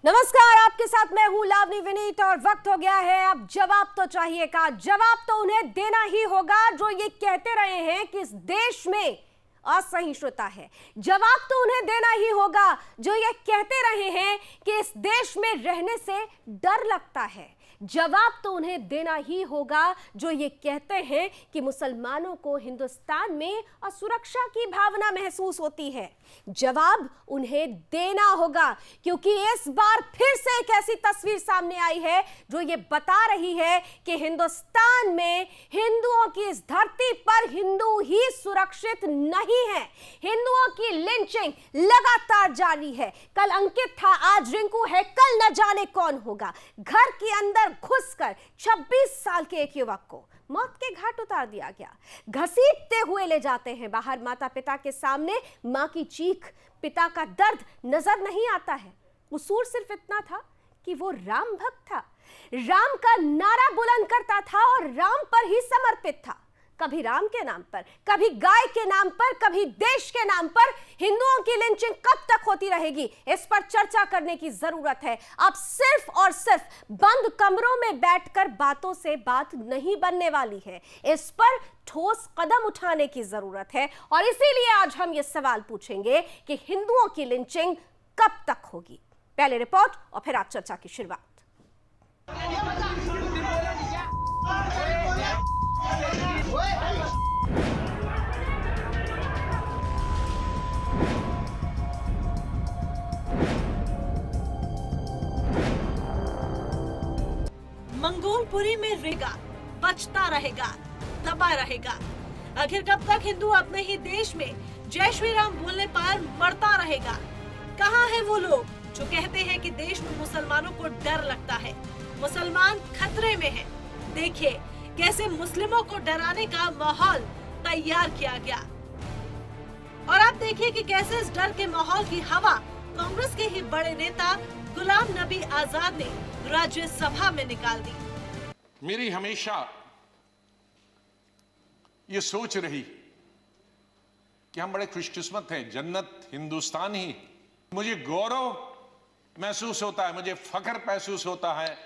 नमस्कार, आपके साथ मैं हूं लावनी विनीत और वक्त हो गया है अब जवाब तो चाहिए का। जवाब तो उन्हें देना ही होगा जो ये कहते रहे हैं कि इस देश में असहिष्णुता है। जवाब तो उन्हें देना ही होगा जो ये कहते रहे हैं कि इस देश में रहने से डर लगता है। जवाब तो उन्हें देना ही होगा जो ये कहते हैं कि मुसलमानों को हिंदुस्तान में असुरक्षा की भावना महसूस होती है। जवाब उन्हें देना होगा क्योंकि इस बार फिर से एक ऐसी तस्वीर सामने आई है जो ये बता रही है कि हिंदुस्तान में हिंदुओं की इस धरती पर हिंदू ही सुरक्षित नहीं है। हिंदुओं की लिंचिंग लगातार जारी है। कल अंकित था, आज रिंकू है, कल न जाने कौन होगा। घर के अंदर घुसकर 26 साल के एक युवक को मौत के घाट उतार दिया गया। घसीटते हुए ले जाते हैं बाहर, माता पिता के सामने मां की चीख, पिता का दर्द नजर नहीं आता है। कसूर सिर्फ इतना था कि वो राम भक्त था, राम का नारा बुलंद करता था और राम पर ही समर्पित था। कभी राम के नाम पर, कभी गाय के नाम पर, कभी देश के नाम पर हिंदुओं की लिंचिंग कब तक होती रहेगी, इस पर चर्चा करने की जरूरत है। अब सिर्फ और सिर्फ बंद कमरों में बैठकर बातों से बात नहीं बनने वाली है। इस पर ठोस कदम उठाने की जरूरत है और इसीलिए आज हम ये सवाल पूछेंगे कि हिंदुओं की लिंचिंग कब तक होगी। पहले रिपोर्ट और फिर आज चर्चा की शुरुआत। मंगोलपुरी में रहेगा, बचता रहेगा, दबा रहेगा। आखिर कब तक हिंदू अपने ही देश में जय श्री राम बोलने पर मरता रहेगा? कहाँ है वो लोग जो कहते हैं कि देश में मुसलमानों को डर लगता है, मुसलमान खतरे में हैं। देखिए कैसे मुस्लिमों को डराने का माहौल तैयार किया गया और आप देखिए कि कैसे इस डर के माहौल की हवा कांग्रेस के ही बड़े नेता गुलाम नबी आजाद ने राज्यसभा में निकाल दी। मेरी हमेशा ये सोच रही कि हम बड़े खुशकिस्मत हैं, जन्नत हिंदुस्तान ही। मुझे गौरव महसूस होता है, मुझे फख्र महसूस होता है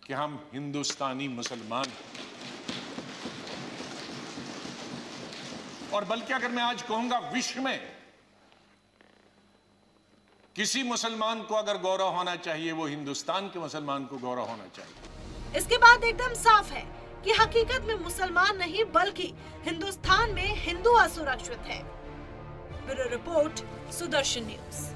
कि हम हिंदुस्तानी मुसलमान हैं। और बल्कि अगर मैं आज कहूंगा विश्व में किसी मुसलमान को अगर गौरव होना चाहिए, वो हिंदुस्तान के मुसलमान को गौरव होना चाहिए। इसके बाद एकदम साफ है कि हकीकत में मुसलमान नहीं बल्कि हिंदुस्तान में हिंदू असुरक्षित है। Bureau report, Sudarshan news.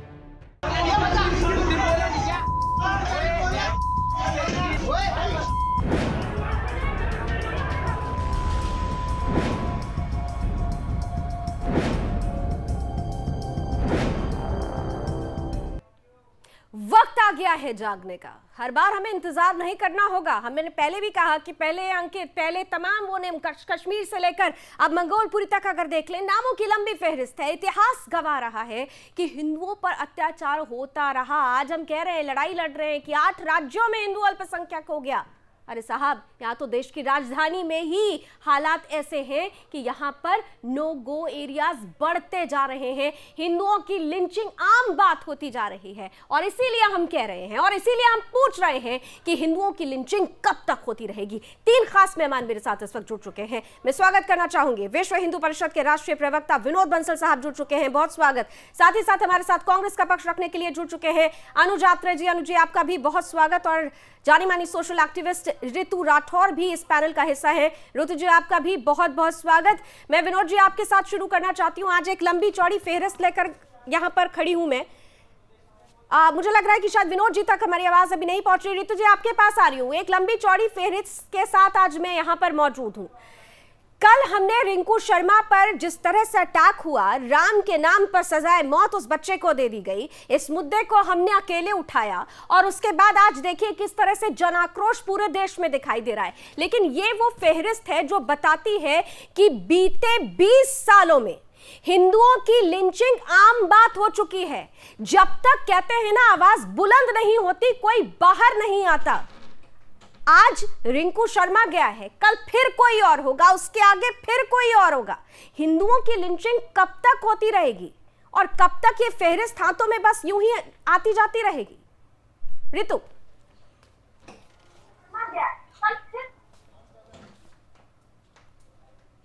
वक्त आ गया है जागने का। हर बार हमें इंतजार नहीं करना होगा। हमने पहले भी कहा कि पहले अंकित, पहले तमाम वो ने कश्मीर से लेकर अब मंगोलपुरी तक अगर देख लें, नामों की लंबी फहरिस्त है। इतिहास गवाह रहा है कि हिंदुओं पर अत्याचार होता रहा। आज हम कह रहे हैं, लड़ाई लड़ रहे हैं कि 8 राज्यों में हिंदू अल्पसंख्यक हो गया। अरे साहब, यहाँ तो देश की राजधानी में ही हालात ऐसे हैं कि यहाँ पर नो गो एरियाज बढ़ते जा रहे हैं। हिंदुओं की लिंचिंग आम बात होती जा रही है और इसीलिए हम कह रहे हैं और इसीलिए हम पूछ रहे हैं कि हिंदुओं की लिंचिंग कब तक होती रहेगी। 3 खास मेहमान मेरे साथ इस वक्त जुड़ चुके हैं। मैं स्वागत करना चाहूंगी, विश्व हिंदू परिषद के राष्ट्रीय प्रवक्ता विनोद बंसल साहब जुड़ चुके हैं, बहुत स्वागत। साथ ही साथ हमारे साथ कांग्रेस का पक्ष रखने के लिए जुड़ चुके हैं अनुज आत्रे जी। अनुज जी, आपका भी बहुत स्वागत। और जानी मानी सोशल एक्टिविस्ट ऋतु राठौर भी इस पैनल का हिस्सा है। ऋतु जी, आपका भी बहुत बहुत स्वागत। मैं विनोद जी आपके साथ शुरू करना चाहती हूँ। आज एक लंबी चौड़ी फेहरिस्त लेकर यहाँ पर खड़ी हूँ मैं। मुझे लग रहा है कि शायद विनोद जी तक हमारी आवाज अभी नहीं पहुंच रही। ऋतु जी, आपके पास आ रही हूँ। एक लंबी चौड़ी फेहरिस्त के साथ आज मैं यहाँ पर मौजूद हूँ। कल हमने रिंकू शर्मा पर जिस तरह से अटैक हुआ, राम के नाम पर सजाए मौत उस बच्चे को दे दी गई, इस मुद्दे को हमने अकेले उठाया और उसके बाद आज देखिए किस तरह से जन आक्रोश पूरे देश में दिखाई दे रहा है। लेकिन ये वो फेहरिस्त है जो बताती है कि बीते 20 सालों में हिंदुओं की लिंचिंग आम बात हो चुकी है। जब तक कहते हैं ना आवाज बुलंद नहीं होती, कोई बाहर नहीं आता। आज रिंकू शर्मा गया है, कल फिर कोई और होगा, उसके आगे फिर कोई और होगा। हिंदुओं की लिंचिंग कब तक होती रहेगी और कब तक ये फेहरिस्त हाथों में बस यूं ही आती जाती रहेगी? ऋतु,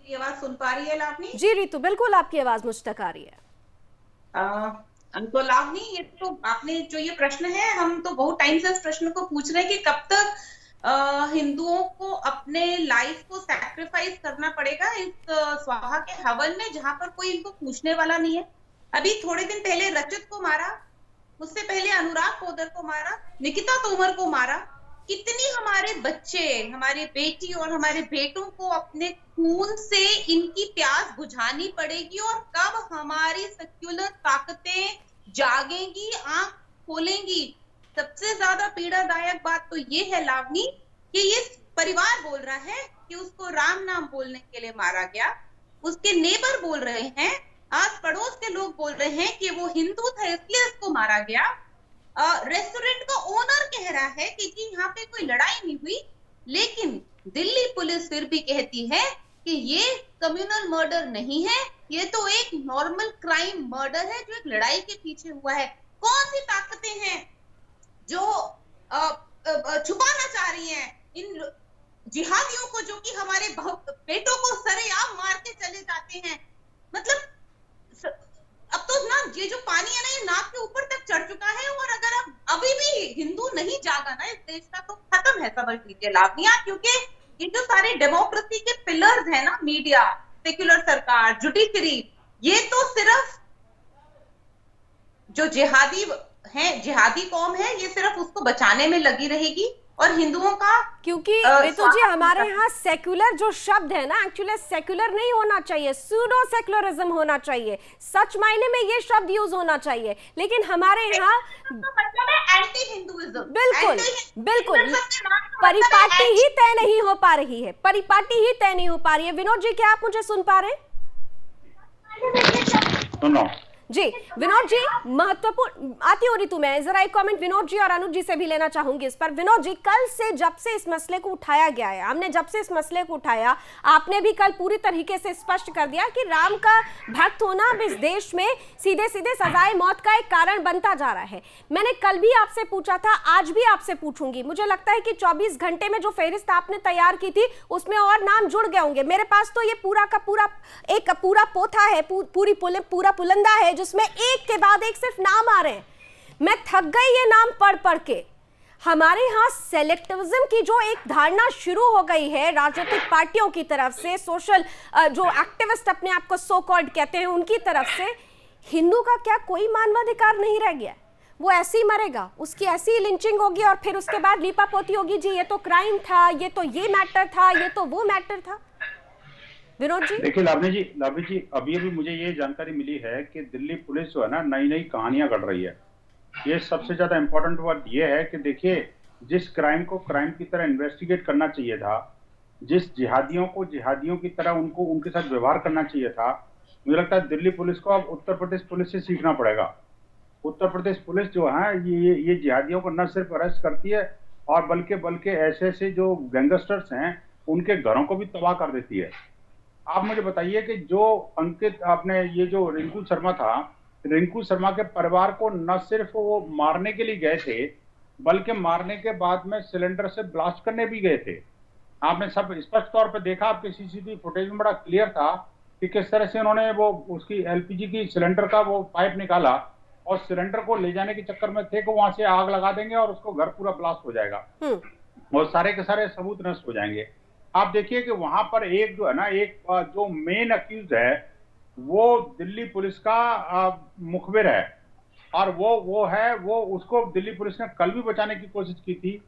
ये आवाज सुन पा रही है लावनी? जी ऋतु, बिल्कुल आपकी आवाज मुझ तक आ रही है। तो लावनी, ये तो आपने जो ये प्रश्न है, हम तो बहुत टाइम से इस प्रश्न को पूछ रहे हैं कि कब तक हिंदुओं को अपने लाइफ को सैक्रिफाइस करना पड़ेगा इस स्वाहा के हवन में, जहां पर कोई इनको पूछने वाला नहीं है। अभी थोड़े दिन पहले रजत को मारा, उससे पहले अनुराग पोदर को मारा, निकिता तोमर को मारा। कितनी हमारे बच्चे, हमारी बेटी और हमारे बेटों को अपने खून से इनकी प्यास बुझानी पड़ेगी, और कब हमारी सेक्युलर ताकतें जागेंगी, आंख खोलेंगी। सबसे ज्यादा पीड़ादायक बात तो ये है लावनी कि ये परिवार बोल रहा है कि उसको राम नाम बोलने के लिए मारा गया। उसके नेबर बोल रहे हैं, आस पड़ोस के लोग बोल रहे हैं कि वो हिंदू था इसलिए उसको मारा गया। रेस्टोरेंट का ओनर कह रहा है कि जी यहाँ पे कोई लड़ाई नहीं हुई, लेकिन दिल्ली पुलिस फिर भी कहती है कि ये कम्युनल मर्डर नहीं है, ये तो एक नॉर्मल क्राइम मर्डर है जो एक लड़ाई के पीछे हुआ है। कौन सी ताकतें हैं जो छुपाना चाह रही हैं इन जिहादियों को, जो कि हमारे बेटों को सरेआम मार के चले जाते हैं? मतलब अब तो ना ये जो पानी है ना, ये नाक के ऊपर तक चढ़ चुका है, और अगर अब अभी भी हिंदू नहीं जागा ना इस देश का, तो खत्म है, समझ लीजिए लावनिया। क्योंकि ये जो सारे डेमोक्रेसी के पिलर्स है ना, मीडिया, सेक्युलर सरकार, जुडिशरी, ये तो सिर्फ जो जिहादी है, जिहादी कौम है, ये सिर्फ उसको बचाने में लगी रहेगी। और हिंदुओं का, क्योंकि ऋतु जी हमारे यहाँ सेक्युलर जो शब्द है ना, एक्चुअली सेक्युलर नहीं होना चाहिए, सूडो सेक्युलरिज्म होना चाहिए, सच मायने में ये शब्द यूज होना चाहिए। लेकिन हमारे यहाँ मतलब है एंटी हिंदुइज्म। बिल्कुल बिल्कुल परिपाटी ही तय नहीं हो पा रही है, परिपाटी ही तय नहीं हो पा रही है। विनोद जी, क्या आप मुझे सुन पा रहे हैं? सुनो जी विनोद जी, महत्वपूर्ण आती हो ऋतु में जरा एक कमेंट विनोद जी और अनुज जी से भी लेना चाहूंगी इस पर। विनोद जी, कल से जब से इस मसले को उठाया गया है, हमने जब से इस मसले को उठाया, आपने भी कल पूरी तरीके से स्पष्ट कर दिया कि राम का भक्त होना अब इस देश में सीधे सीधे सजाए मौत का एक कारण बनता जा रहा है। मैंने कल भी आपसे पूछा था, आज भी आपसे पूछूंगी, मुझे लगता है कि 24 घंटे में जो फहरिस्त आपने तैयार की थी उसमें और नाम जुड़ गए होंगे। मेरे पास तो ये पूरा का पूरा एक पूरा पोथा है, पूरा पुलंदा है, जिसमें एक के बाद एक सिर्फ नाम आ रहे हैं। मैं थक गई ये नाम पढ़ पढ़ के। हमारे यहाँ सेलेक्टिविज्म की जो एक धारणा शुरू हो गई है राजनीतिक पार्टियों की तरफ से, सोशल जो एक्टिविस्ट अपने आप को सो कॉल्ड कहते हैं उनकी तरफ से, हिंदू का क्या कोई मानवाधिकार नहीं रह गया? वो ऐसे ही मरेगा, उसकी ऐसी ही लिंचिंग होगी और फिर उसके बाद लीपापोती होगी, जी ये तो क्राइम था, ये तो ये मैटर था, ये तो वो मैटर था। विनोद जी, देखिए लावनी जी अभी मुझे ये जानकारी मिली है कि दिल्ली पुलिस जो है ना, नई नई कहानियां गढ़ रही है। ये सबसे ज्यादा इंपॉर्टेंट बात ये है कि देखिए, जिस क्राइम को क्राइम की तरह इन्वेस्टिगेट करना चाहिए था, जिस जिहादियों को जिहादियों की तरह उनको उनके साथ व्यवहार करना चाहिए था, मुझे लगता है दिल्ली पुलिस को अब उत्तर प्रदेश पुलिस से सीखना पड़ेगा। उत्तर प्रदेश पुलिस जो है ये जिहादियों को न सिर्फ अरेस्ट करती है, और बल्कि ऐसे ऐसे जो गैंगस्टर्स हैं उनके घरों को भी तबाह कर देती है। आप मुझे बताइए कि जो अंकित, आपने ये जो रिंकू शर्मा था, रिंकू शर्मा के परिवार को न सिर्फ वो मारने के लिए गए थे, बल्कि मारने के बाद में सिलेंडर से ब्लास्ट करने भी गए थे। आपने सब स्पष्ट तौर पे देखा, आपके सीसीटीवी फुटेज में बड़ा क्लियर था कि किस तरह से उन्होंने वो उसकी एलपीजी की सिलेंडर का वो पाइप निकाला और सिलेंडर को ले जाने के चक्कर में थे कि वहां से आग लगा देंगे और उसको घर पूरा ब्लास्ट हो जाएगा और सारे के सारे सबूत नष्ट हो जाएंगे। आप देखिए कि वहां पर एक जो है ना, एक जो मेन अक्यूज है वो दिल्ली पुलिस का मुखबिर है, और वो उसको दिल्ली पुलिस ने कल भी बचाने की कोशिश की थी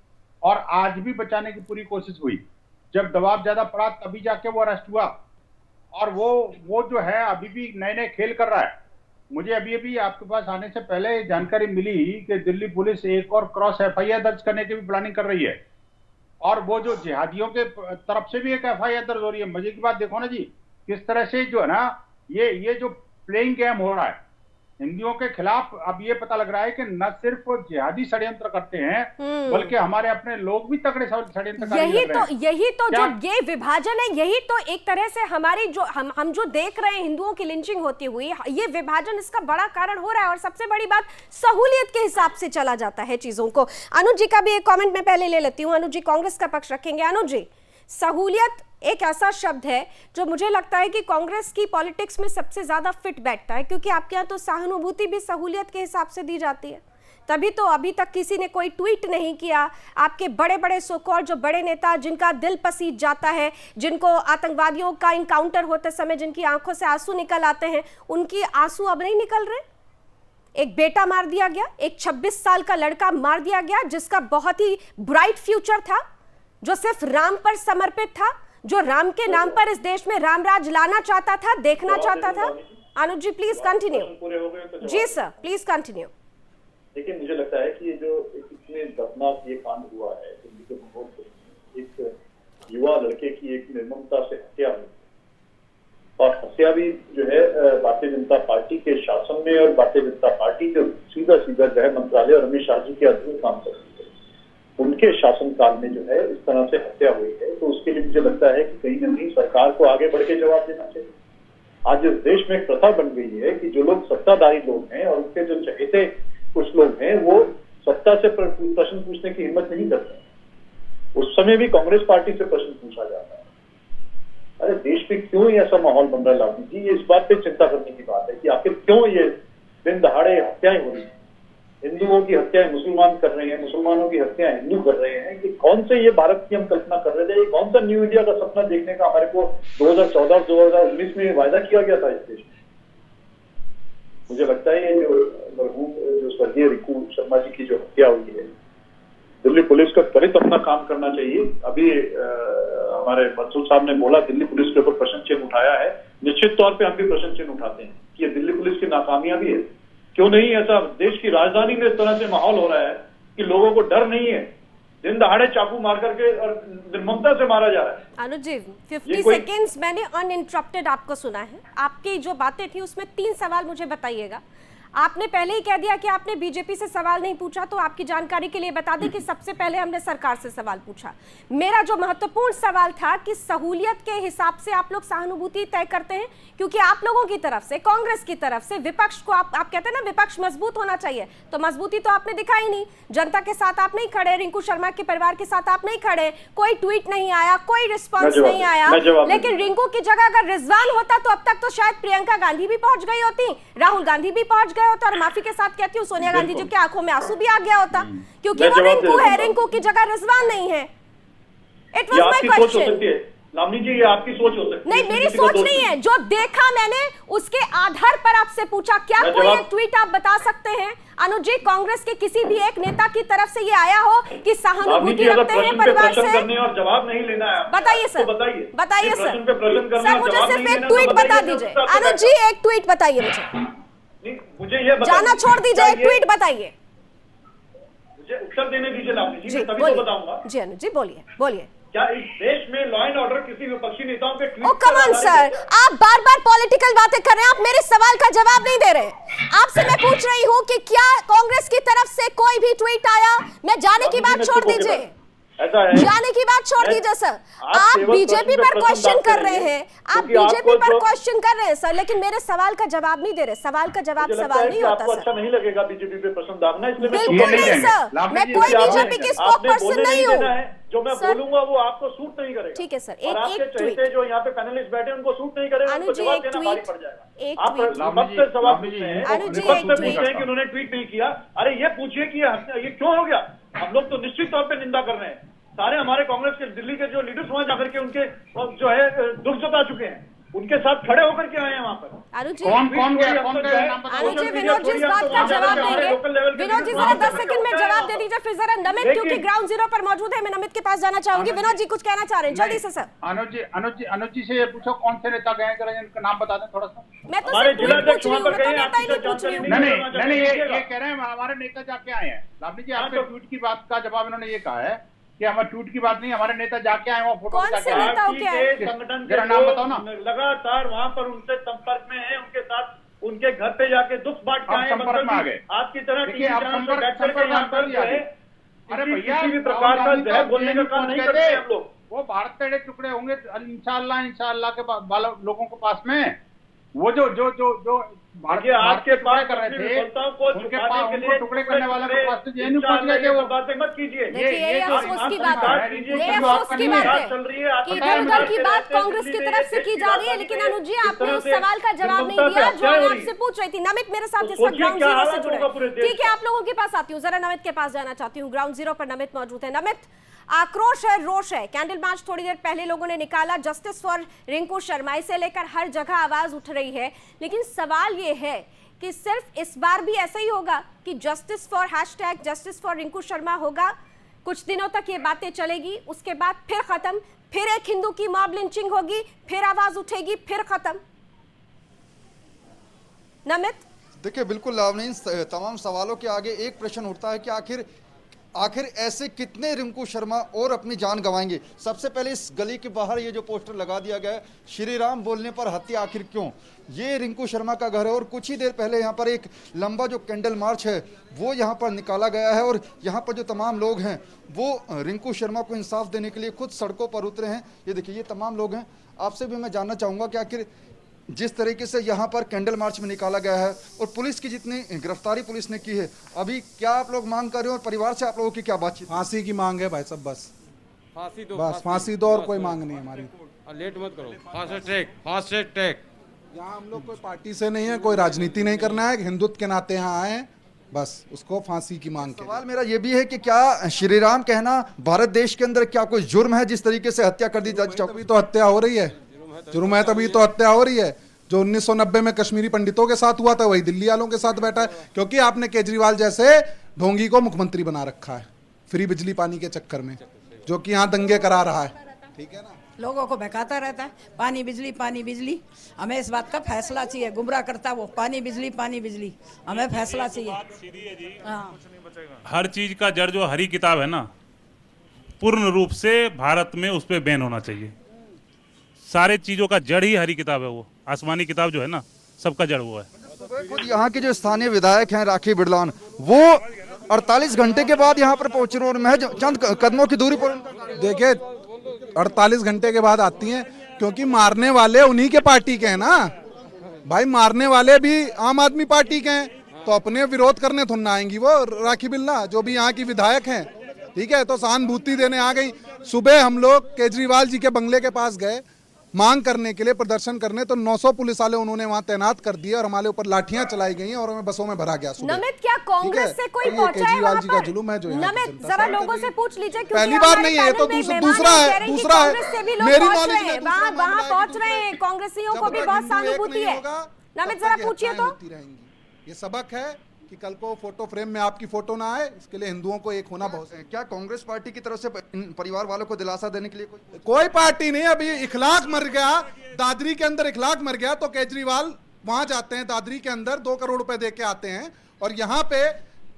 और आज भी बचाने की पूरी कोशिश हुई। जब दबाव ज्यादा पड़ा तभी जाके वो अरेस्ट हुआ, और वो जो है अभी भी नए नए खेल कर रहा है। मुझे अभी आपके पास आने से पहले जानकारी मिली कि दिल्ली पुलिस एक और क्रॉस एफआईआर दर्ज करने की भी प्लानिंग कर रही है, और वो जो जिहादियों के तरफ से भी एक एफआईआर दर्ज हो रही है। मजे की बात देखो ना जी, किस तरह से जो है ना, ये जो प्लेइंग गेम हो रहा है, हिंदुओं के खिलाफ अब ये पता लग रहा है कि न सिर्फ जिहादी षड्यंत्र करते हैं बल्कि हमारे अपने लोग भी तगड़े षड्यंत्र यही तो जो ये विभाजन है, यही तो एक तरह से हमारी जो हम जो देख रहे हैं हिंदुओं की लिंचिंग होती हुई, ये विभाजन इसका बड़ा कारण हो रहा है। और सबसे बड़ी बात, सहूलियत के हिसाब से चला जाता है चीजों को। अनुज जी का भी एक कमेंट मैं पहले ले लेती हूँ। अनुज जी कांग्रेस का पक्ष रखेंगे। अनुज जी, सहूलियत एक ऐसा शब्द है जो मुझे लगता है कि कांग्रेस की पॉलिटिक्स में सबसे ज्यादा फिट बैठता है, क्योंकि आपके यहाँ तो सहानुभूति भी सहूलियत के हिसाब से दी जाती है। तभी तो अभी तक किसी ने कोई ट्वीट नहीं किया। आपके बड़े बड़े सो-कॉल जो बड़े नेता जिनका दिल पसीज जाता है, जिनको आतंकवादियों का इनकाउंटर होते समय जिनकी आंखों से आंसू निकल आते हैं, उनकी आंसू अब नहीं निकल रहे। एक बेटा मार दिया गया, एक 26 साल का लड़का मार दिया गया जिसका बहुत ही ब्राइट फ्यूचर था, जो सिर्फ राम पर समर्पित था, जो राम के नाम पर इस देश में रामराज लाना चाहता था, देखना चाहता था। Anuj ji please continue. जी सर प्लीज कंटिन्यू। देखिए, मुझे लगता है कि ये जो इतने दर्दनाक ये कांड हुआ है, एक युवा लड़के की एक निर्ममता से हत्या हुई, और हत्या भी जो है भारतीय जनता पार्टी के शासन में, और भारतीय जनता पार्टी जो सीधा गृह मंत्रालय और अमित शाह जी के अधीन काम कर रही है, उनके शासनकाल में जो है इस तरह से हत्या हुई है। तो उसके लिए मुझे लगता है कि कहीं न कहीं सरकार को आगे बढ़ के जवाब देना चाहिए। आज इस देश में एक प्रथा बन गई है कि जो लोग सत्ताधारी लोग हैं और उनके जो चहेते कुछ लोग हैं, वो सत्ता से प्रश्न पूछने की हिम्मत नहीं करते। उस समय भी कांग्रेस पार्टी से प्रश्न पूछा जाता है। अरे देश में क्यों ऐसा माहौल बन रहा है लालजी जी? ये इस बात पे चिंता करने की बात है कि आखिर क्यों ये दिन दहाड़े हत्याएं हो रही है। हिंदुओं की हत्याएं मुसलमान कर रहे हैं, मुसलमानों की हत्याएं हिंदू कर रहे हैं। कि कौन से ये भारत की हम कल्पना कर रहे थे? ये कौन सा न्यू इंडिया का सपना देखने का हमारे को 2014 2019 में वायदा किया गया था इस देश में? मुझे लगता है ये जो स्वर्गीय रिकू शर्मा जी की जो हत्या हुई है, दिल्ली पुलिस को त्वरित अपना काम करना चाहिए। अभी हमारे मंसूर साहब ने बोला दिल्ली पुलिस के ऊपर प्रश्न चिन्ह उठाया है। निश्चित तौर पे हम भी प्रश्न चिन्ह उठाते हैं कि ये दिल्ली पुलिस की नाकामयाबी है। क्यों नहीं ऐसा देश की राजधानी में इस तरह से माहौल हो रहा है कि लोगों को डर नहीं है, दिन दहाड़े चाकू मार करके और निर्ममता से मारा जा रहा है। अनुज जी 50 सेकेंड्स मैंने अनइंटरप्टेड आपको सुना है। आपकी जो बातें थी उसमें 3 सवाल मुझे बताइएगा। आपने पहले ही कह दिया कि आपने बीजेपी से सवाल नहीं पूछा, तो आपकी जानकारी के लिए बता दें कि सबसे पहले हमने सरकार से सवाल पूछा। मेरा जो महत्वपूर्ण सवाल था कि सहूलियत के हिसाब से आप लोग सहानुभूति तय करते हैं, क्योंकि आप लोगों की तरफ से, कांग्रेस की तरफ से विपक्ष को आप कहते हैं ना विपक्ष मजबूत होना चाहिए, तो मजबूती तो आपने दिखाई नहीं। जनता के साथ आप नहीं खड़े, रिंकू शर्मा के परिवार के साथ आप नहीं खड़े, कोई ट्वीट नहीं आया, कोई रिस्पॉन्स नहीं आया। लेकिन रिंकू की जगह अगर रिजवान होता तो अब तक तो शायद प्रियंका गांधी भी पहुंच गई होती, राहुल गांधी भी पहुंच गए होता, और माफी के साथ कहती हूँ सोनिया गांधी जी की आंखों में आंसू भी आ गया होता, क्योंकि वो रिंकू है, रिंकू की जगह रिजवान नहीं है। It was my question. Lavni ji, ये आपकी सोच हो सकती है। नहीं, मेरी सोच नहीं है, जो देखा मैंने उसके आधार पर आपसे पूछा। क्या कोई एक ट्वीट आप बता सकते हैं अनुज जी, कांग्रेस के किसी भी एक नेता की तरफ से ये आया हो कि सहानुभूति रखते हैं परिवार से? और जवाब नहीं लेना है, बताइए सर, बताइए सर। सर मुझे सिर्फ एक ट्वीट बता दीजिए अनुज जी, एक ट्वीट बताइए मुझे ये जाना छोड़ दीजिए, एक ट्वीट बताइए। मुझे उत्तर देने दीजिए लावनी जी, तभी तो बताऊंगा। जी अनुज जी बोलिए। क्या इस देश में लॉ एंड ऑर्डर किसी विपक्षी नेताओं के ट्वीट? ओ कम ऑन सर, आप बार-बार पॉलिटिकल बातें कर रहे हैं, आप मेरे सवाल का जवाब नहीं दे रहे। आपसे मैं पूछ रही हूं कि क्या कांग्रेस की तरफ से कोई भी ट्वीट आया? मैं जाने की बात छोड़ दीजिए, जाने की बात छोड़ दीजिए सर। आप बीजेपी पर क्वेश्चन कर रहे हैं, आप बीजेपी पर क्वेश्चन कर रहे हैं सर, लेकिन मेरे सवाल का जवाब नहीं दे रहे। सवाल का जवाब सवाल नहीं होता सर। अच्छा नहीं लगेगा बीजेपी पे प्रश्न दागना, इसलिए बिल्कुल नहीं सर, मैं कोई बीजेपी की स्पोक पर्सन नहीं हूँ। जो मैं बोलूंगा वो आपको सूट नहीं करेगा। ठीक है सर, एक ट्वीट जो यहाँ पे पैनलिस्ट बैठे उनको सूट नहीं करेगा, उनको जवाब देना भारी पड़ जाएगा। आप मुझसे सवाल पूछते हैं कि उन्होंने ट्वीट नहीं किया। अरे ये पूछिए कि ये क्यों हो गया? हम लोग तो निश्चित तौर पे निंदा कर रहे हैं। सारे हमारे कांग्रेस के दिल्ली के जो लीडर्स वहां जाकर के उनके जो है दुख जता चुके हैं, उनके साथ खड़े होकर के आए हैं वहां पर। कौन गया? अनुज जी, विनोद जी इस बात का जवाब देंगे। विनोद जी जरा 10 सेकंड में जवाब दे दीजिए, फिर जरा नमित, क्योंकि ग्राउंड जीरो पर मौजूद है, मैं नमित के पास जाना चाहूंगी। विनोद जी कुछ कहना चाह रहे हैं, जल्दी से सर। अनुज जी से ये पूछो कौन से नेता गए, जरा इनका नाम बता दें थोड़ा सा। मैं तो सिर्फ पूछ रही हूं, मैं तो नेता ही नहीं पूछ रही हूं। नहीं, ये कह रहे हैं हमारे नेता जाके आए हैं। लावनी जी, आपके ट्वीट की बात का जवाब इन्होंने ये कहा है कि हमारे ट्वीट की बात नहीं, हमारे नेता जाके आए, वहाँ फोटो कौन से नेताओं के आए? संगठन के नाम बताओ ना। लगातार वहाँ पर उनसे संपर्क में है, उनके साथ उनके घर पे जाके दुख बांट के आप आए। संपर्क में आ गए। आपकी तरह देखिए, आप टीवी चैनल पे बैठ संपर्क करके यहाँ में पर जो है अरे भैया, किसी भी प्रकार का जो है बोलने का काम नहीं करते हम लोग। वो भारत तेरे टुकड़े होंगे इंशाल्लाह के लोगों के पास में। वो जो देखिए, आपके पास कर रहे थे, विफलताओं को उनके छुपाने पास के उनको लिए टुकड़े करने वाले के पास तो ये नहीं पहुंच गए कि वो बातें मत कीजिए। देखिए, ये जो अफसोस की बात बात है, कीजिए, ये जो अफसोस आपका की बात बात है चल रही है, आप कि बताएं, इधर उधर की बताते बात रहते हैं, कांग्रेस की दिल्ली तरफ से में की जा रही है, लेकिन अनुज जी इस आपने तरह उस से सवाल का जवाब नहीं निर्ममता दिया से जो हत्या हो मैं रही आपसे है। पूछ रही थी। नमित मेरे साथ तो इस वक्त सोचिए ग्राउंड क्या जीरो से हालत जुड़े होगा पूरे देश ठीक है, आप लोगों के पास आती हूँ, जरा नमित के पास जाना चाहती हूँ। ग्राउंड जीरो पर नमित मौजूद है। नमित, आक्रोश है, रोष है, कैंडल मार्च थोड़ी देर पहले लोगों ने निकाला, जस्टिस फॉर रिंकू शर्मा इसे लेकर हर जगह आवाज उठ रही है, लेकिन सवाल ये है कि सिर्फ इस बार भी ऐसा ही होगा कि justice for hashtag justice for Rinku Sharma होगा, कुछ दिनों तक ये बातें चलेगी, उसके बाद फिर खत्म, फिर एक हिंदू की मॉब लिंचिंग होगी, फिर आवाज उठेगी, फिर खत्म? नमित, देखिए, बिल्कुल लावनी, तमाम सवालों के आगे एक प्रश्न उठता है कि आखिर ऐसे कितने रिंकू शर्मा और अपनी जान गंवाएंगे। सबसे पहले इस गली के बाहर ये जो पोस्टर लगा दिया गया है, श्री राम बोलने पर हत्या आखिर क्यों, ये रिंकू शर्मा का घर है। और कुछ ही देर पहले यहाँ पर एक लंबा जो कैंडल मार्च है वो यहाँ पर निकाला गया है, और यहाँ पर जो तमाम लोग हैं वो रिंकू शर्मा को इंसाफ देने के लिए खुद सड़कों पर उतरे हैं। ये देखिए, ये तमाम लोग हैं। आपसे भी मैं जानना चाहूँगा कि आखिर जिस तरीके से यहाँ पर कैंडल मार्च में निकाला गया है और पुलिस की जितनी गिरफ्तारी पुलिस ने की है, अभी क्या आप लोग मांग कर रहे हो और परिवार से आप लोगों की क्या बातचीत? फांसी की मांग है भाई साहब, बस फांसी दो, बस फांसी दो, और कोई मांग नहीं है हमारी। लेट मत करो, फास्ट ट्रैक। यहाँ हम लोग कोई पार्टी से नहीं है, कोई राजनीति नहीं करना है, हिंदुत्व के नाते यहाँ आए हैं, बस उसको फांसी की मांग है। सवाल मेरा ये भी है कि क्या श्री राम कहना भारत देश के अंदर क्या कोई जुर्म है, जिस तरीके से हत्या कर दी तभी तो हत्या हो रही है, जुर्म है तभी तो हत्या हो रही है। जो 1990 में कश्मीरी पंडितों के साथ हुआ था वही दिल्ली वालों के साथ बैठा है, क्योंकि आपने केजरीवाल जैसे ढोंगी को मुख्यमंत्री बना रखा है फ्री बिजली पानी के चक्कर में, जो कि यहाँ दंगे करा रहा है। ठीक है ना, लोगों को बहकाता रहता है, पानी बिजली। हमें इस बात का फैसला चाहिए, गुमराह करता वो पानी बिजली, हमें फैसला चाहिए। हाँ, हर चीज का जड़ जो हरी किताब है ना, पूर्ण रूप से भारत में उस पर बैन होना चाहिए। सारे चीजों का जड़ ही हरी किताब है, वो आसमानी किताब जो है ना, सबका जड़ वो है। खुद यहाँ के जो स्थानीय विधायक हैं राखी बिरलान, वो 48 घंटे के बाद यहाँ पर पहुंच रहे हैं और महज चंद कदमों की दूरी पर। देखिए, 48 घंटे के बाद आती हैं, क्योंकि मारने वाले उन्हीं के पार्टी के हैं ना भाई, मारने वाले भी आम आदमी पार्टी के हैं, तो अपने विरोध करने थोड़ा आएंगी वो राखी बिरला, जो भी यहाँ की विधायक हैं। ठीक है, तो सहानुभूति देने आ गई। सुबह हम लोग केजरीवाल जी के बंगले के पास गए मांग करने के लिए, प्रदर्शन करने, तो 900 पुलिस वाले उन्होंने वहां तैनात कर दिए और हमारे ऊपर लाठियां चलाई गई हैं और हमें बसों में भरा गया। नमित, क्या कांग्रेस से कोई पहुंचा है केजरीवाल वहां जी का पर? जुलूम है जो नमित, जरा लोगों से पूछ लीजिए, क्योंकि पहली बार हमारे नहीं है, ये तो पैनल में दूसरा मेहमान है, कह रहे हैं कि दूसरा है। कांग्रेस से भी लोग मेरी पहुंच नॉलेज रहे में हैं, दूसरा वहां मामला है पहुंच कि रहे हैं, कांग्रेसियों को भी जब बहुत तक हिंदू एक सहानुभूति नहीं है। होगा, नमित, तब जरा तक पूछिए हत्याएं तो। होती रहेंगी। ये सबक है कि कल को फोटो फ्रेम में आपकी फोटो ना आए, इसके लिए हिंदुओं को एक होना बहुत। क्या कांग्रेस पार्टी की तरफ से परिवार वालों को दिलासा देने के लिए कोई पार्टी नहीं? अभी इखलाक मर गया, दादरी के अंदर इखलाक मर गया, तो केजरीवाल वहां जाते हैं दादरी के अंदर, 2 करोड़ रुपए दे के आते हैं, और यहाँ पे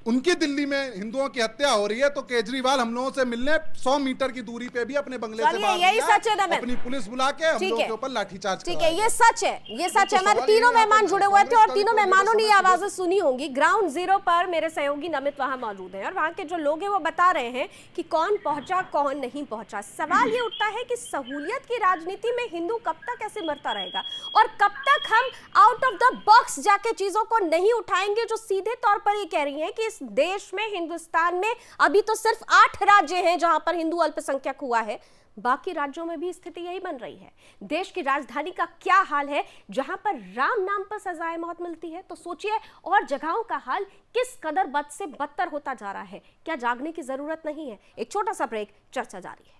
उनकी दिल्ली में हिंदुओं की हत्या हो रही है, तो केजरीवाल हम लोगों से मिलने 100 मीटर की दूरी पे भी अपने बंगले से बाहर यही गया, सच है नमित, अपनी पुलिस बुला के हम लोगों के ऊपर लाठीचार्ज ठीक है, ये सच है, ये सच है। हमारे तीनों मेहमान जुड़े हुए थे और तीनों मेहमानों ने ये आवाजें सुनी होंगी। ग्राउंड जीरो पर मेरे सहयोगी नमित वहां मौजूद हैं और वहां के जो लोग हैं वो बता रहे हैं कि कौन पहुंचा कौन नहीं पहुंचा। सवाल ये उठता है कि सहूलियत की राजनीति में हिंदू कब तक ऐसे मरता रहेगा और कब तक हम आउट ऑफ द बॉक्स जाके चीजों को नहीं उठाएंगे, जो सीधे तौर पर ये कह रही हैं कि इस देश में, हिंदुस्तान में अभी तो सिर्फ 8 राज्य हैं जहां पर हिंदू अल्पसंख्यक हुआ है, बाकी राज्यों में भी स्थिति यही बन रही है। देश की राजधानी का क्या हाल है जहां पर राम नाम पर सजाए मौत मिलती है, तो सोचिए और जगहों का हाल किस कदर बद से बदतर होता जा रहा है। क्या जागने की जरूरत नहीं है? एक छोटा सा ब्रेक, चर्चा जारी है।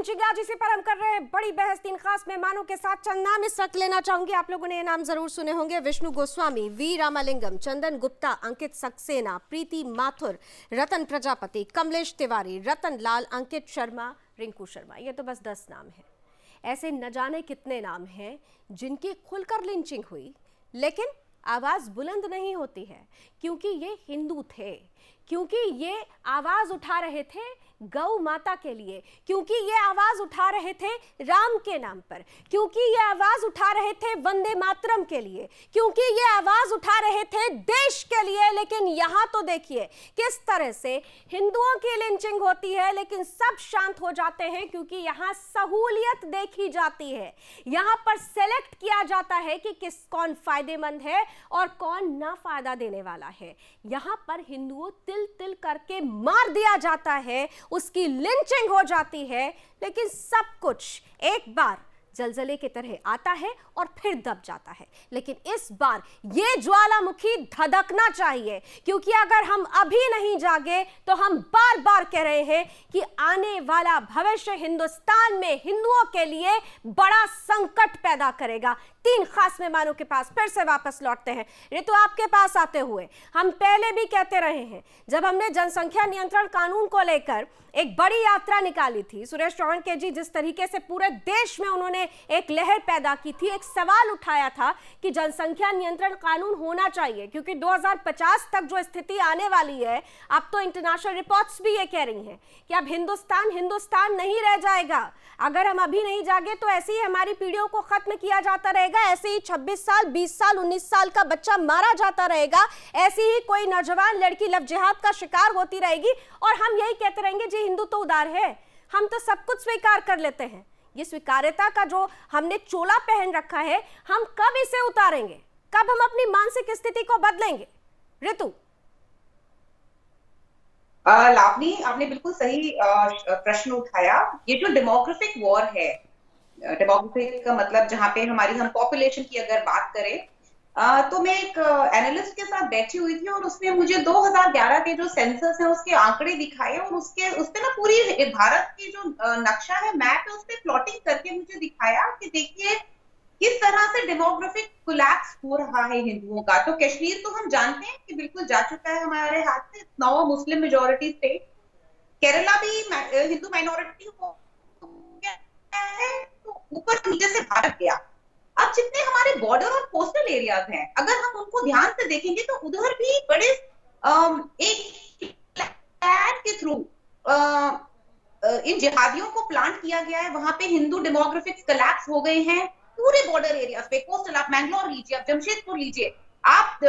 लिंचिंग, आज इसी पर हम कर रहे हैं बड़ी बहस। 3 खास मेहमानों के साथ चंद नाम इस वक्त लेना चाहूंगी। आप लोगों ने ये नाम जरूर सुने होंगे। विष्णु गोस्वामी, वी रामालिंगम, चंदन गुप्ता, अंकित सक्सेना, प्रीति माथुर, रतन प्रजापति, कमलेश तिवारी, रतन लाल, अंकित शर्मा, रिंकू शर्मा। ये तो बस 10 नाम हैं। ऐसे न जाने कितने नाम हैं जिनकी खुलकर लिंचिंग हुई, लेकिन आवाज बुलंद नहीं होती है, क्योंकि ये हिंदू थे, क्योंकि ये आवाज उठा रहे थे गौ माता के लिए, क्योंकि ये आवाज उठा रहे थे राम के नाम पर, क्योंकि ये आवाज उठा रहे थे वंदे मातरम के लिए, क्योंकि ये आवाज उठा रहे थे देश के लिए। लेकिन यहाँ तो देखिए किस तरह से हिंदुओं की लिंचिंग होती है, लेकिन सब शांत हो जाते हैं, क्योंकि यहाँ सहूलियत देखी जाती है। यहाँ पर सेलेक्ट किया जाता है कि कौन फायदेमंद है और कौन ना फायदा देने वाला है। यहाँ पर हिंदुओं तिल तिल करके मार दिया जाता है, उसकी लिंचिंग हो जाती है, लेकिन सब कुछ एक बार जलजले की तरह आता है और फिर दब जाता है। लेकिन इस बार ये ज्वालामुखी धधकना चाहिए, क्योंकि अगर हम अभी नहीं जागे तो हम बार बार कह रहे हैं कि आने वाला भविष्य हिंदुस्तान में हिंदुओं के लिए बड़ा संकट पैदा करेगा। 3 खास मेहमानों के पास फिर से वापस लौटते हैं। ऋतु, आपके पास आते हुए हम पहले भी कहते रहे हैं, जब हमने जनसंख्या नियंत्रण कानून को लेकर एक बड़ी यात्रा निकाली थी, सुरेश चौहान जी जिस तरीके से पूरे देश में उन्होंने एक लहर पैदा की थी, एक सवाल उठाया था कि जनसंख्या नियंत्रण कानून होना चाहिए, क्योंकि 2050 तक जो स्थिति आने वाली है, अब तो इंटरनेशनल रिपोर्ट्स भी ये कह रही हैं कि अब हिंदुस्तान नहीं रह जाएगा। अगर हम अभी नहीं जागे तो ऐसे ही हमारी पीढ़ियों को खत्म किया जाता रहेगा, ऐसे ही 26 साल 20 साल 19 साल का बच्चा मारा जाता रहेगा, ऐसी ही कोई नौजवान लड़की लव जिहाद का शिकार होती रहेगी, और हम यही कहते रहेंगे जी हिंदू तो उदार है, हम तो सब कुछ स्वीकार कर लेते हैं। ये स्वीकार्यता का जो हमने चोला पहन रखा है, हम कब इसे उतारेंगे, कब हम अपनी मानसिक स्थिति को बदलेंगे? ऋतु। लावनी, आपने बिल्कुल सही प्रश्न उठाया। ये जो डेमोग्राफिक वॉर है, डेमोग्राफिक का मतलब जहां पे हम पॉपुलेशन की अगर बात करें, तो मैं एक एनालिस्ट के साथ बैठी हुई थी और उसने मुझे 2011 के जो सेंसस है उसके आंकड़े दिखाए, और उसने ना पूरी भारत की जो नक्शा है, मैप है, उस पे प्लॉटिंग करके मुझे दिखाया कि देखिए किस तरह से डेमोग्राफिक कोलैप्स हो रहा है हिंदुओं का। तो कश्मीर तो हम जानते हैं कि बिल्कुल जा चुका है हमारे हाथ से, now Muslim majority state. Kerala भी हिंदू माइनॉरिटी हो गया है, तो ऊपर नीचे से भारत गया। अब जितने हमारे बॉर्डर और कोस्टल एरियाज हैं, अगर हम उनको ध्यान से देखेंगे तो उधर भी बड़े एक प्लान के थ्रू इन जिहादियों को प्लांट किया गया है। वहां पे हिंदू डेमोग्राफिक्स कोलैप्स हो गए हैं पूरे बॉर्डर एरियाज पे। कोस्टल, आप मैंगलोर लीजिए, आप जमशेदपुर लीजिए, आप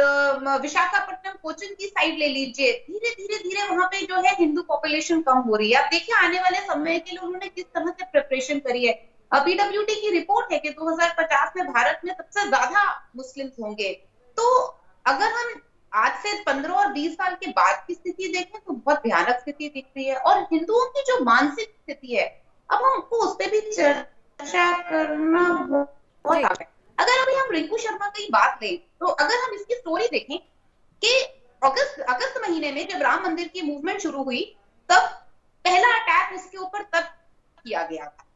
विशाखापट्टनम कोचिन की साइड ले लीजिए, धीरे धीरे वहां पे जो है हिंदू पॉपुलेशन कम हो रही है। आप देखिए आने वाले समय के लिए उन्होंने किस तरह से प्रिपरेशन करी है। पीडब्ल्यूडी की रिपोर्ट है कि 2050 में भारत में सबसे ज्यादा मुस्लिम्स होंगे। तो अगर हम आज से 15 और 20 साल के बाद की स्थिति देखें तो बहुत भयानक स्थिति दिख रही है। और हिंदुओं की जो मानसिक स्थिति है, अब हमको उस पर भी चर्चा करना बहुत है। अगर अभी हम रिंकू शर्मा की बात लें, तो अगर हम इसकी स्टोरी देखें कि अगस्त महीने में जब राम मंदिर की मूवमेंट शुरू हुई, तब पहला अटैक उसके ऊपर तब किया गया था,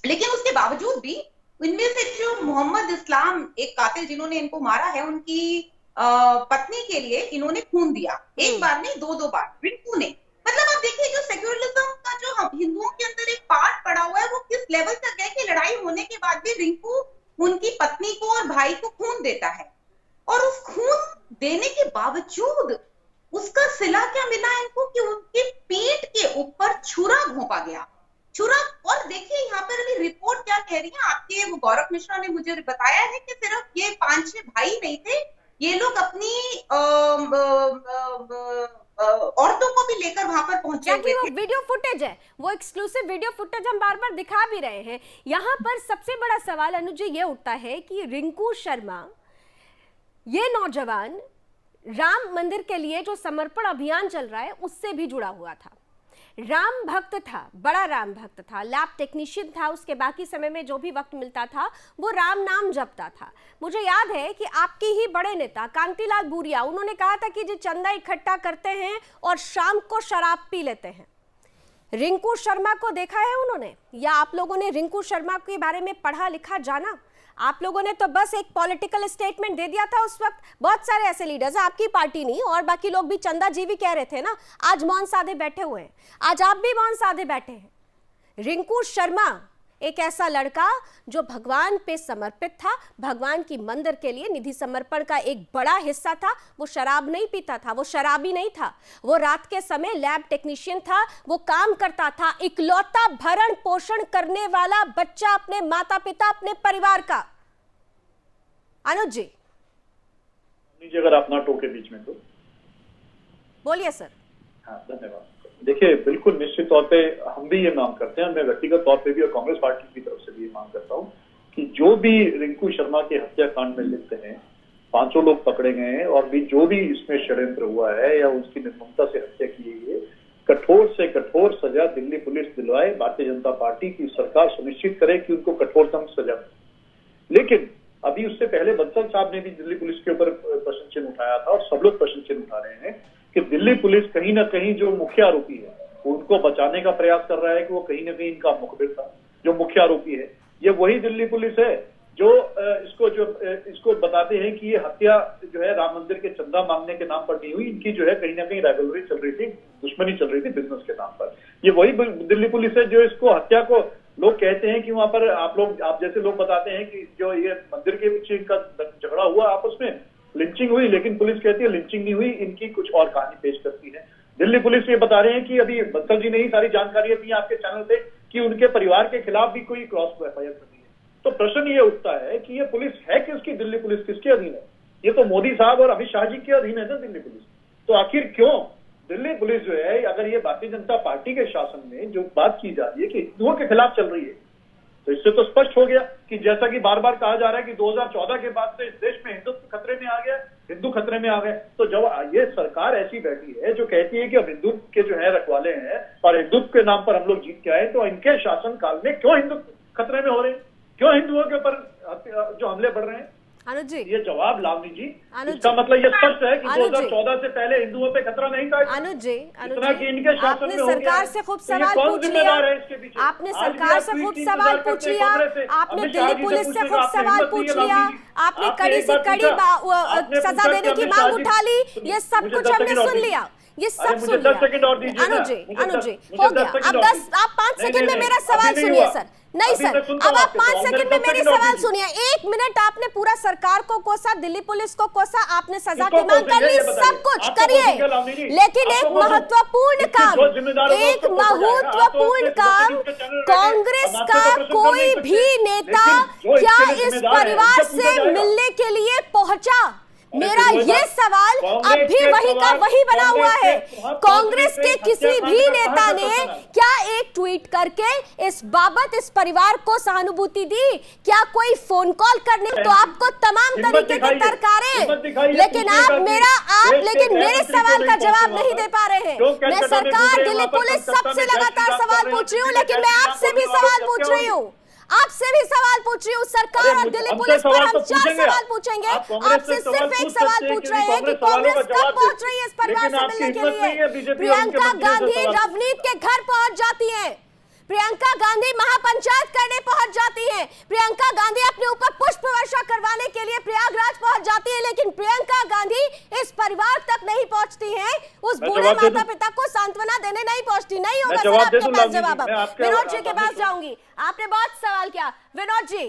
लेकिन उसके बावजूद भी इनमें से जो मोहम्मद इस्लाम, एक कातिल जिन्होंने इनको मारा है, उनकी पत्नी के लिए इन्होंने खून दिया, एक बार नहीं 2 बार रिंकू ने। मतलब आप देखिए जो सेक्युलरिज्म का जो हम हिंदुओं के अंदर एक पार्ट पड़ा हुआ है, वो किस लेवल तक है कि लड़ाई होने के बाद भी रिंकू उनकी पत्नी को और भाई को खून देता है, और उस खून देने के बावजूद उसका सिला क्या मिला इनको कि उनकी पीठ के ऊपर छुरा घोंपा गया, छुरा। और देखिए यहाँ पर अभी रिपोर्ट क्या कह रही है, आपके वो गौरव मिश्रा ने मुझे बताया है कि सिर्फ ये 5-6 भाई नहीं थे, ये लोग अपनी औरतों को भी लेकर वहां पर पहुंचे हुए थे। वो वीडियो फुटेज है, वो एक्सक्लूसिव वीडियो फुटेज हम बार बार दिखा भी रहे हैं। यहाँ पर सबसे बड़ा सवाल अनुज जी ये उठता है कि रिंकू शर्मा, ये नौजवान राम मंदिर के लिए जो समर्पण अभियान चल रहा है उससे भी जुड़ा हुआ था, राम भक्त था, बड़ा राम भक्त था, लैब टेक्नीशियन था, उसके बाकी समय में जो भी वक्त मिलता था वो राम नाम जपता था। मुझे याद है कि आपकी ही बड़े नेता कांतिलाल भूरिया, उन्होंने कहा था कि जी चंदा इकट्ठा करते हैं और शाम को शराब पी लेते हैं। रिंकू शर्मा को देखा है उन्होंने, या आप लोगों ने रिंकू शर्मा के बारे में पढ़ा लिखा जाना? आप लोगों ने तो बस एक पॉलिटिकल स्टेटमेंट दे दिया था उस वक्त। बहुत सारे ऐसे लीडर्स, आपकी पार्टी नहीं और बाकी लोग भी, चंदा जी भी कह रहे थे ना, आज मौन साधे बैठे हुए हैं, आज आप भी मौन साधे बैठे हैं। रिंकू शर्मा एक ऐसा लड़का जो भगवान पे समर्पित था, भगवान की मंदिर के लिए निधि समर्पण का एक बड़ा हिस्सा था। वो शराब नहीं पीता था, वो शराबी नहीं था, वो रात के समय लैब टेक्नीशियन था, वो काम करता था, इकलौता भरण पोषण करने वाला बच्चा अपने माता पिता अपने परिवार का। अनुज जी अगर आप ना टोके बीच में तो बोलिए सर। हाँ, धन्यवाद। देखिए, बिल्कुल निश्चित तौर पे हम भी ये मांग करते हैं, मैं व्यक्तिगत तौर पे भी और कांग्रेस पार्टी की तरफ से भी ये मांग करता हूँ कि जो भी रिंकू शर्मा के हत्याकांड में लिप्त हैं, 500 लोग पकड़े गए हैं और भी जो भी इसमें षड्यंत्र हुआ है या उसकी निर्ममता से हत्या की गई है, कठोर से कठोर सजा दिल्ली पुलिस दिलवाए। भारतीय जनता पार्टी की सरकार सुनिश्चित करे कि उनको कठोरतम सजा मिले। लेकिन अभी उससे पहले बंसल साहब ने भी दिल्ली पुलिस के ऊपर प्रश्न चिन्ह उठाया था और सब लोग प्रश्न चिन्ह उठा रहे हैं कि दिल्ली पुलिस कहीं ना कहीं जो मुख्य आरोपी है उनको बचाने का प्रयास कर रहा है कि वो कहीं ना कहीं इनका मुखबिर था। जो मुख्य आरोपी है ये वही दिल्ली पुलिस है जो इसको बताते हैं कि ये हत्या जो है राम मंदिर के चंदा मांगने के नाम पर नहीं हुई, इनकी जो है कहीं ना कहीं राइवलरी चल रही थी, दुश्मनी चल रही थी बिजनेस के नाम पर। ये वही दिल्ली पुलिस है जो इसको हत्या को लोग कहते हैं कि वहां पर आप जैसे लोग बताते हैं कि जो ये मंदिर के पीछे इनका झगड़ा हुआ आपस में, लिंचिंग हुई, लेकिन पुलिस कहती है लिंचिंग नहीं हुई, इनकी कुछ और कहानी पेश करती है। दिल्ली पुलिस ये बता रहे हैं कि अभी बंसल जी ने ही सारी जानकारियां दी आपके चैनल पे कि उनके परिवार के खिलाफ भी कोई क्रॉस एफआईआर करनी है। तो प्रश्न ये उठता है कि ये पुलिस है किसकी? दिल्ली पुलिस किसके अधीन है? ये तो मोदी साहब और अमित शाह जी के अधीन है ना दिल्ली पुलिस। तो आखिर क्यों दिल्ली पुलिस जो है, अगर ये भारतीय जनता पार्टी के शासन में जो बात की जा रही है कि हिंदुओं के खिलाफ चल रही है, तो इससे तो स्पष्ट हो गया कि जैसा कि बार बार कहा जा रहा है कि 2014 के बाद से इस देश में हिंदुत्व खतरे में आ गया, हिंदू खतरे में आ गए। तो जब ये सरकार ऐसी बैठी है जो कहती है कि अब हिंदू के जो है रखवाले हैं और हिंदुत्व के नाम पर हम लोग जीत के आए, तो इनके शासन काल में क्यों हिंदू खतरे में हो रहे हैं? क्यों हिंदुओं के ऊपर जो हमले बढ़ रहे हैं? अनुज जी, ये जवाब लावनी जी, इसका मतलब ये स्पष्ट है कि 2014 से पहले हिंदुओं पे खतरा नहीं था। अनुज जी, आपने सरकार से खूब सवाल पूछ लिया, आपने सरकार से खूब सवाल पूछ लिया, आपने दिल्ली पुलिस से खूब सवाल पूछ लिया, आपने कड़ी से कड़ी सजा देने की मांग उठा ली, ये सब कुछ हमने सुन लिया, ये सब सुन लिया। अनुज जी हो गया, आप 5 सेकंड में मेरा सवाल सुनिए सर। नहीं सर, अब आप 5 सेकंड में मेरी सवाल सुनिए। 1 मिनट आपने पूरा सरकार को कोसा, दिल्ली पुलिस को कोसा, आपने सजा की मांग कर ली, सब कुछ करिए, लेकिन एक महत्वपूर्ण काम कांग्रेस का कोई भी नेता क्या इस परिवार से मिलने के लिए पहुंचा? मेरा ये सवाल अब भी वही का वही बना हुआ है। कांग्रेस के किसी भी नेता ने क्या एक ट्वीट करके इस बाबत इस परिवार को सहानुभूति दी? क्या कोई फोन कॉल करने? तो आपको तमाम तरीके के तरकारे, लेकिन लेकिन मेरे सवाल का जवाब नहीं दे पा रहे हैं। मैं सरकार, दिल्ली पुलिस सबसे लगातार सवाल पूछ रही हूँ, लेकिन मैं आपसे भी सवाल पूछ रही हूँ, आपसे भी सवाल पूछ रही हूँ। सरकार और दिल्ली पुलिस पर हम 4 सवाल पूछेंगे, आपसे सिर्फ एक सवाल पूछ रहे हैं कि कांग्रेस कब पहुंच रही है इस परिवार से मिलने के लिए? प्रियंका गांधी रवनीत के घर पहुंच जाती हैं, प्रियंका गांधी महापंचायत करने पहुंच जाती हैं, प्रियंका गांधी अपने ऊपर पुष्प वर्षा करवाने के लिए प्रयागराज पहुंच जाती है, लेकिन प्रियंका गांधी इस परिवार तक नहीं पहुंचती हैं, उस बूढ़े माता पिता को सांत्वना देने नहीं पहुंचती। नहीं होगा सर आपके पास जवाब। अब विनोद जी के पास जाऊंगी, आपने बहुत सवाल किया। विनोद जी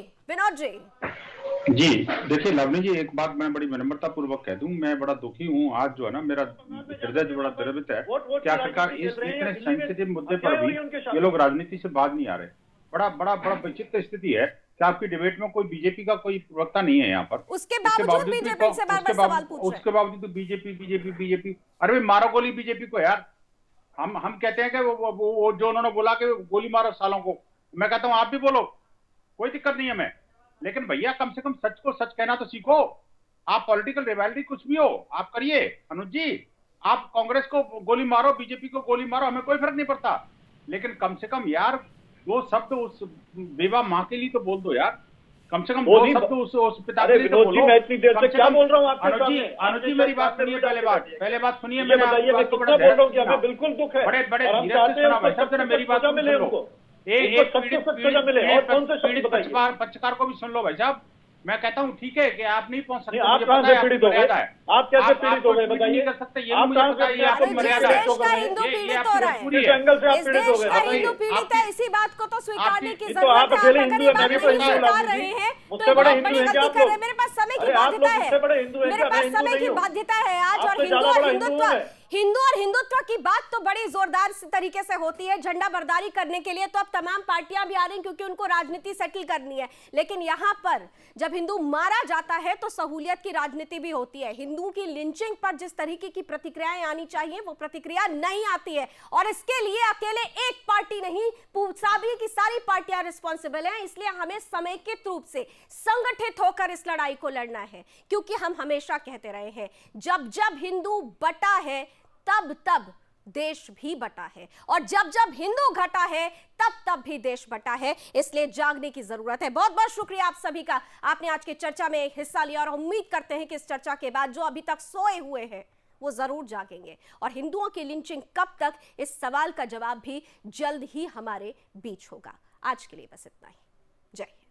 जी देखिए लवनी जी, एक बात मैं बड़ी विनम्रता पूर्वक कह दूं, मैं बड़ा दुखी हूं आज जो है ना, मेरा हृदय जो बड़ा द्रवित है कि आखिरकार इस इतने सेंसिटिव मुद्दे पर भी ये लोग राजनीति से बाहर नहीं आ रहे। बड़ा विचित्र स्थिति है कि आपकी डिबेट में कोई बीजेपी का कोई प्रवक्ता नहीं है यहाँ पर, उसके बावजूद बीजेपी से बार-बार सवाल पूछ रहे हैं। उसके बावजूद बीजेपी अरे मारो गोली बीजेपी को यार। हम कहते हैं कि वो जो उन्होंने बोला कि गोली मारो सालों को, मैं कहता हूँ आप भी बोलो, कोई दिक्कत नहीं है मैं, लेकिन भैया कम से कम सच को सच कहना तो सीखो। आप पॉलिटिकल रिवैलिटी कुछ भी हो आप करिए, अनुज जी आप कांग्रेस को गोली मारो, बीजेपी को गोली मारो, हमें कोई फर्क नहीं पड़ता, लेकिन कम से कम यार 2 शब्द उस बेवा माँ के लिए तो बोल दो यार। कम से कम वो दो नहीं- शब्द उस पिता अरे के लिए तो विनोद जी, बोलो। मैं इतनी देर से कम क्या कम- बोल रहा हूँ आपके अनुज जी, सामने? अनुज जी मेरी बात सुनिए, पहले बात सुनिए। ये मैंने बताइए आपकी मैं बात को कितना बड़े बोल रहा हूँ कि ध्यान हमें से बिल्कुल दुख है बड़े और हम धीरे से चाहते हैं सुना भाई उसको साहब, जरा मेरी सख्त बात सजा को मिले सुन लो। उनको। एक उनको सख्त से सख्त सजा मिले और कौन से शब्द पीड़ित बताइए? पक्षकार को भी सुन लो भाई साहब। मैं कहता हूँ ठीक है कि आप नहीं पहुंच सकते, नहीं, आप मुझे कहाँ पता से है, पीड़ित हो गए? मर्यादा है। आप कैसे आप पीड़ित हो गए ट्वीट बताइए? नहीं कर सकते, ये आप मुझे कहाँ पता से है, ये अपने आपको आप को जिस मर्यादा देश है। का हिंदू ये पीड़ित आपकी हो रहा है, मजबूरी किस है। एंगल से आप इस पीड़ित हो देश गए का बताइए? हिंदू पीड़ित है, इसी बात को तो स्वीकारने की ये तो जरूरत आप है। अकेले आप अगर हिंदू ये हैं, मैं बात भी तो नहीं हिंदू हूँ, स्वीकार लालजी रहे जी। हैं तो मुझसे ये बड़े बहुत हिंदू बड़ी हैं क्या गलती आप कर रहे लोग? हैं। मेरे पास समय की अरे आप लोग बाध्यता मुझसे बड़े हिंदू है, हैं मेरे क्या? मैं पास हिंदू समय नहीं की हूँ। बाध्यता है आज। और आपसे हिंदू ज्यादा और बड़ा हिंदू हूँ हिंदुत्व, मैं। हिंदू और हिंदुत्व की बात तो बड़ी जोरदार तरीके से होती है। झंडा बरदारी करने के लिए तो अब तमाम पार्टियां भी आ रही हैं क्योंकि उनको राजनीति सेटल करनी है। लेकिन यहां पर जब हिंदू मारा जाता है तो सहूलियत की राजनीति भी होती है। हिंदुओं की लिंचिंग पर जिस तरीके की प्रतिक्रियाएं आनी चाहिए वो प्रतिक्रिया नहीं आती है, और इसके लिए अकेले एक पार्टी नहीं, सारी की सारी पार्टियां रिस्पॉन्सिबल हैं। इसलिए हमें समेकित रूप से संगठित होकर इस लड़ाई को लड़ना है, क्योंकि हम हमेशा कहते रहे हैं जब जब हिंदू बटा है तब तब देश भी बटा है, और जब जब हिंदू घटा है तब तब भी देश बटा है। इसलिए जागने की जरूरत है। बहुत बहुत शुक्रिया आप सभी का, आपने आज की चर्चा में हिस्सा लिया, और उम्मीद करते हैं कि इस चर्चा के बाद जो अभी तक सोए हुए हैं वो जरूर जागेंगे। और हिंदुओं की लिंचिंग कब तक, इस सवाल का जवाब भी जल्द ही हमारे बीच होगा। आज के लिए बस इतना ही। जय हिंद।